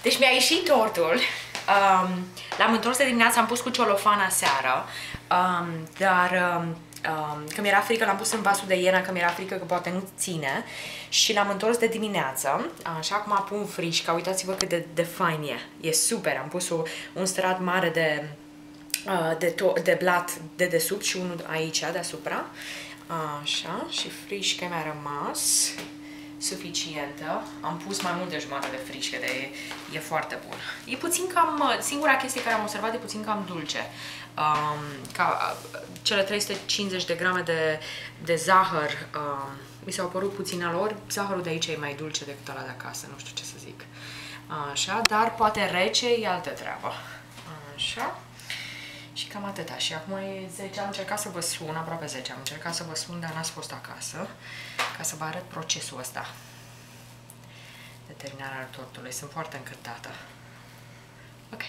Deci mi-a ieșit tortul. L-am întors de dimineață, am pus cu celofan aseară, dar că mi-era frică, l-am pus în vasul de iernă, că mi-era frică că poate nu ține și l-am întors de dimineață. Așa, acum pun frișca, uitați-vă cât de fain e. E super, am pus un strat mare de blat de desubt și unul aici deasupra. Așa, și frișca mi-a rămas suficientă. Am pus mai mult de jumătate de frișcă, de e foarte bun. E puțin cam, singura chestie care am observat e puțin cam dulce. Ca cele 350 de grame de zahăr mi s-au părut puțin alor. Zahărul de aici e mai dulce decât ăla de acasă, nu știu ce să zic. Așa, dar poate rece e altă treabă. Așa. Și cam atâta. Și acum e 10, am încercat să vă sun, aproape 10, am încercat să vă sun, dar n-ați fost acasă, ca să vă arăt procesul ăsta de terminarea tortului. Sunt foarte încântată. Ok.